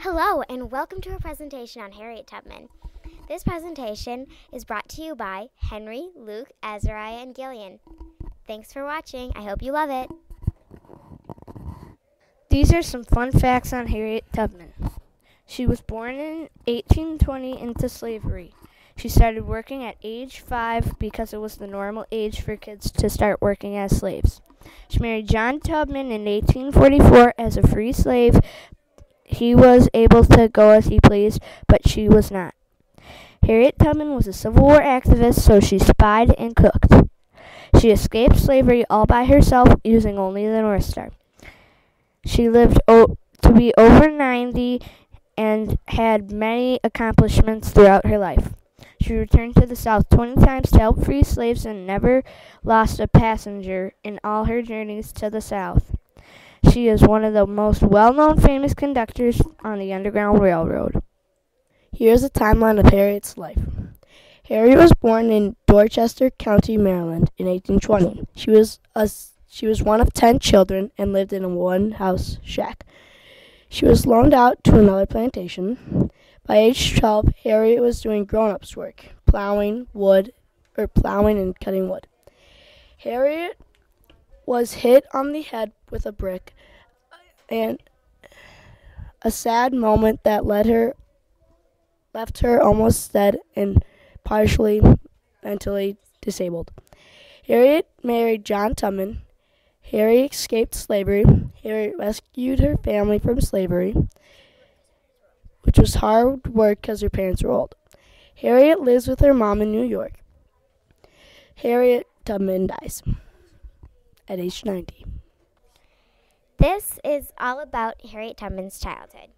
Hello, and welcome to a presentation on Harriet Tubman. This presentation is brought to you by Henry, Luke, Azariah, and Gillian. Thanks for watching. I hope you love it. These are some fun facts on Harriet Tubman. She was born in 1820 into slavery. She started working at age 5 because it was the normal age for kids to start working as slaves. She married John Tubman in 1844 as a free slave. He was able to go as he pleased, but she was not. Harriet Tubman was a Civil War activist, so she spied and cooked. She escaped slavery all by herself using only the North Star. She lived to be over 90 and had many accomplishments throughout her life. She returned to the South 20 times to help free slaves and never lost a passenger in all her journeys to the South. She is one of the most well-known famous conductors on the Underground Railroad. Here's a timeline of Harriet's life. Harriet was born in Dorchester County, Maryland in 1820. She was one of 10 children and lived in a one-house shack. She was loaned out to another plantation. By age 12, Harriet was doing grown-ups work, plowing and cutting wood. Harriet was hit on the head with a brick, and a sad moment that left her almost dead and partially mentally disabled. Harriet married John Tubman. Harriet escaped slavery. Harriet rescued her family from slavery, which was hard work because her parents were old. Harriet lives with her mom in New York. Harriet Tubman dies at age 90. This is all about Harriet Tubman's childhood.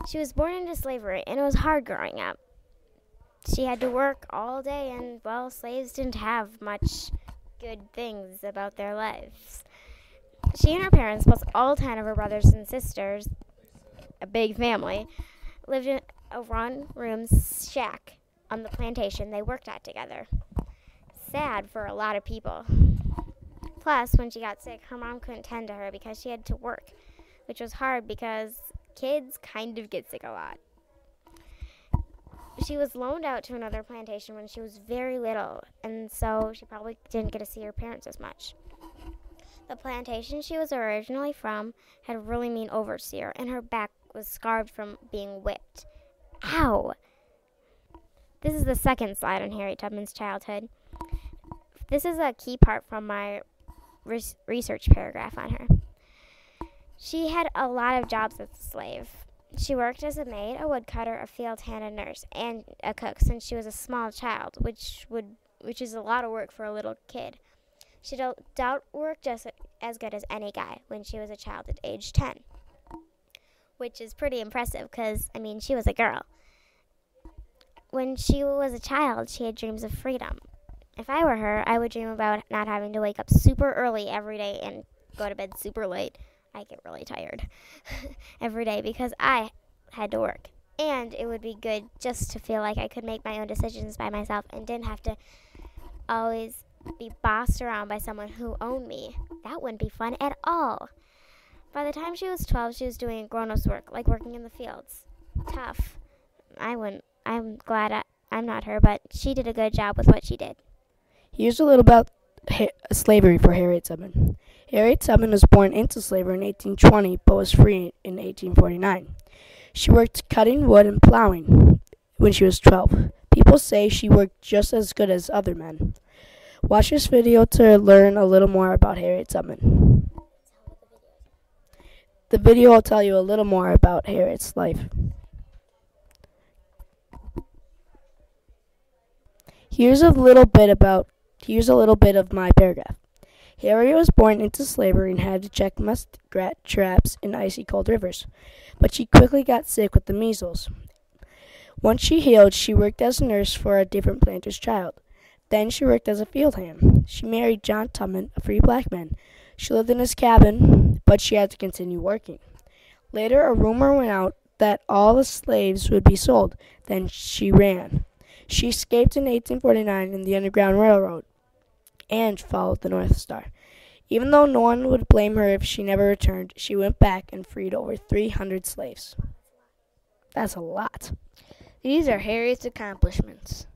She was born into slavery, and it was hard growing up. She had to work all day, and, well, slaves didn't have much good things about their lives. She and her parents, plus all 10 of her brothers and sisters, a big family, lived in a one-room shack on the plantation they worked at together. Sad for a lot of people. Plus, when she got sick, her mom couldn't tend to her because she had to work, which was hard because kids kind of get sick a lot. She was loaned out to another plantation when she was very little, and so she probably didn't get to see her parents as much. The plantation she was originally from had a really mean overseer, and her back was scarred from being whipped. Ow! This is the second slide on Harriet Tubman's childhood. This is a key part from my research paragraph on her. She had a lot of jobs as a slave. She worked as a maid, a woodcutter, a field hand, a nurse, and a cook since she was a small child, which is a lot of work for a little kid. She worked just as good as any guy when she was a child at age 10, which is pretty impressive because, she was a girl. When she was a child, she had dreams of freedom. If I were her, I would dream about not having to wake up super early every day and go to bed super late. I get really tired every day because I had to work. And it would be good just to feel like I could make my own decisions by myself and didn't have to always be bossed around by someone who owned me. That wouldn't be fun at all. By the time she was 12, she was doing grown-ups work, like working in the fields. Tough. I'm glad I'm not her, but she did a good job with what she did. Here's a little about slavery for Harriet Tubman. Harriet Tubman was born into slavery in 1820, but was free in 1849. She worked cutting wood and plowing when she was 12. People say she worked just as good as other men. Watch this video to learn a little more about Harriet Tubman. The video will tell you a little more about Harriet's life. Here's a little bit of my paragraph. Harriet was born into slavery and had to check muskrat traps in icy cold rivers, but she quickly got sick with the measles. Once she healed, she worked as a nurse for a different planter's child. Then she worked as a field hand. She married John Tubman, a free black man. She lived in his cabin, but she had to continue working. Later, a rumor went out that all the slaves would be sold. Then she ran. She escaped in 1849 in the Underground Railroad and followed the North Star. Even though no one would blame her if she never returned, she went back and freed over 300 slaves. That's a lot. These are Harriet's accomplishments.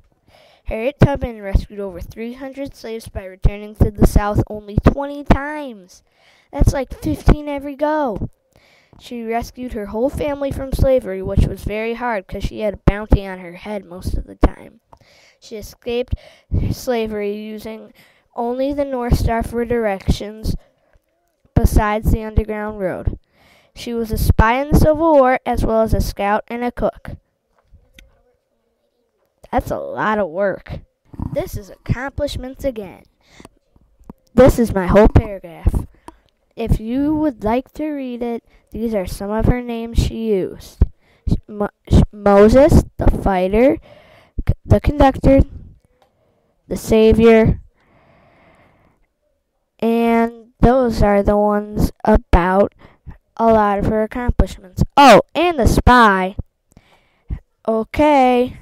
Harriet Tubman rescued over 300 slaves by returning to the South only 20 times. That's like 15 every go. She rescued her whole family from slavery, which was very hard because she had a bounty on her head most of the time. She escaped slavery using only the North Star for directions besides the Underground Road. She was a spy in the Civil War as well as a scout and a cook. That's a lot of work. This is accomplishments again. This is my whole paragraph. If you would like to read it, these are some of her names she used. Moses, the fighter, the conductor, the savior, and those are the ones about a lot of her accomplishments. Oh, and the spy. Okay.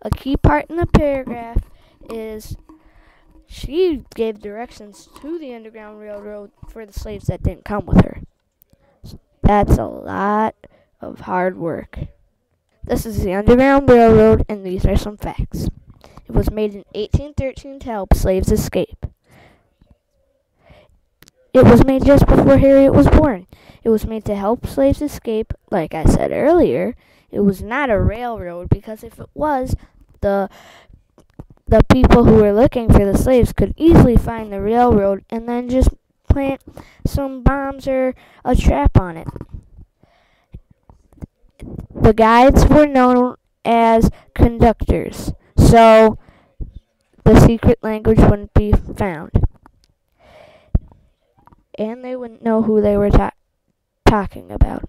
A key part in the paragraph is she gave directions to the Underground Railroad for the slaves that didn't come with her. That's a lot of hard work. This is the Underground Railroad, and these are some facts. It was made in 1813 to help slaves escape. It was made just before Harriet was born. It was made to help slaves escape. Like I said earlier, it was not a railroad because if it was, the people who were looking for the slaves could easily find the railroad and then just plant some bombs or a trap on it. The guides were known as conductors, so the secret language wouldn't be found. And they wouldn't know who they were talking about.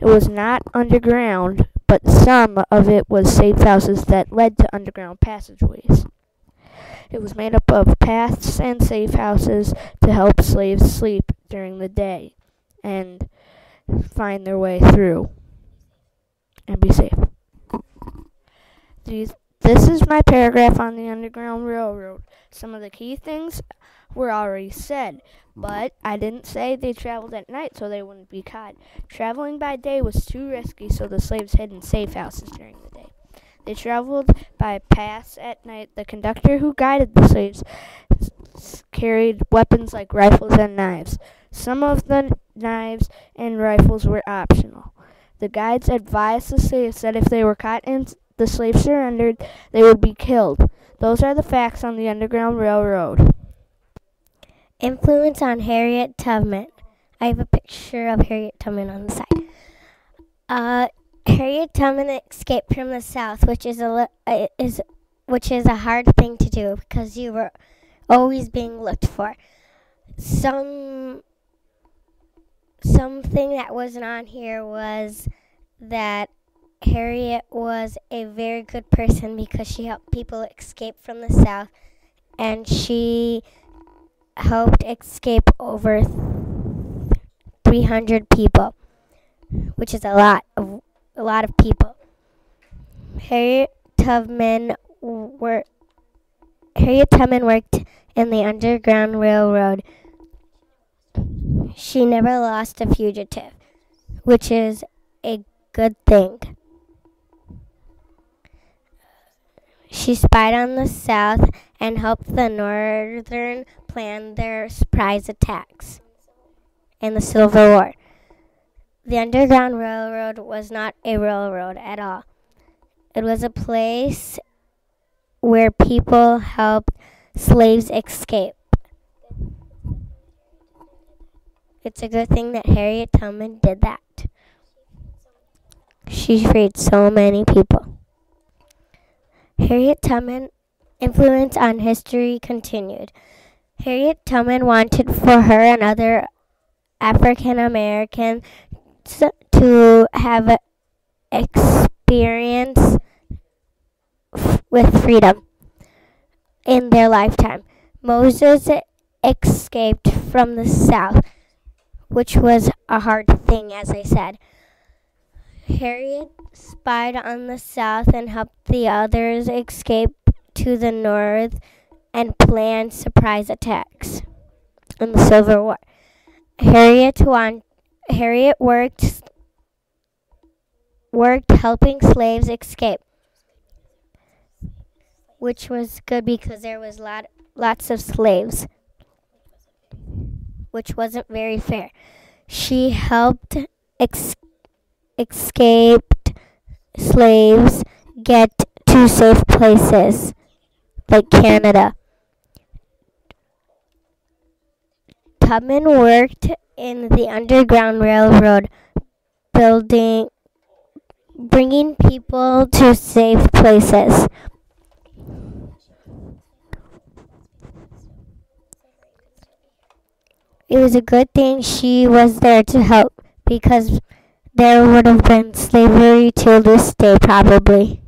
It was not underground, but some of it was safe houses that led to underground passageways. It was made up of paths and safe houses to help slaves sleep during the day and find their way through and be safe. This is my paragraph on the Underground Railroad. Some of the key things were already said, but I didn't say they traveled at night so they wouldn't be caught. Traveling by day was too risky, so the slaves hid in safe houses during the day. They traveled by paths at night. The conductor who guided the slaves carried weapons like rifles and knives. Some of the knives and rifles were optional. The guides advised the slaves that if they were caught and the slaves surrendered, they would be killed. Those are the facts on the Underground Railroad. Influence on Harriet Tubman. I have a picture of Harriet Tubman on the side. Harriet Tubman escaped from the South, which is a hard thing to do because you were always being looked for. Something that wasn't on here was that Harriet was a very good person because she helped people escape from the South, and she helped escape over 300 people, which is a lot of people. Harriet Tubman worked in the Underground Railroad. She never lost a fugitive, which is a good thing. She spied on the South and helped the Northern plan their surprise attacks in the Civil War. The Underground Railroad was not a railroad at all. It was a place where people helped slaves escape. It's a good thing that Harriet Tubman did that. She freed so many people. Harriet Tubman influence on history continued. Harriet Tubman wanted for her and other African Americans to have an experience with freedom in their lifetime. Moses escaped from the South, which was a hard thing, as I said. Harriet spied on the South and helped the others escape to the North and planned surprise attacks in the Civil War. Harriet worked worked helping slaves escape, which was good because there was lots of slaves, which wasn't very fair. She helped escaped slaves get to safe places like Canada. Tubman worked in the Underground Railroad, bringing people to safe places. It was a good thing she was there to help because there would have been slavery till this day probably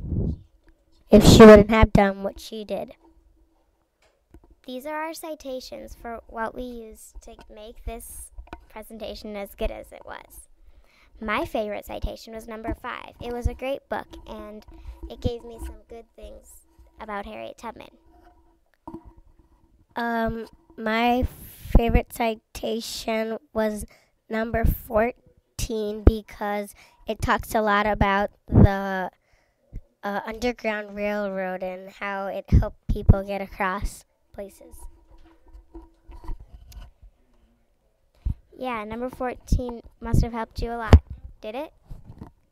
if she wouldn't have done what she did. These are our citations for what we used to make this presentation as good as it was. My favorite citation was number 5. It was a great book, and it gave me some good things about Harriet Tubman. My favorite citation was number 14 because it talks a lot about the Underground Railroad and how it helped people get across places. Yeah, number 14 must have helped you a lot. Did it?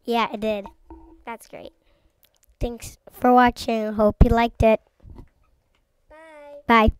Yeah, it did. That's great. Thanks for watching. Hope you liked it. Bye. Bye.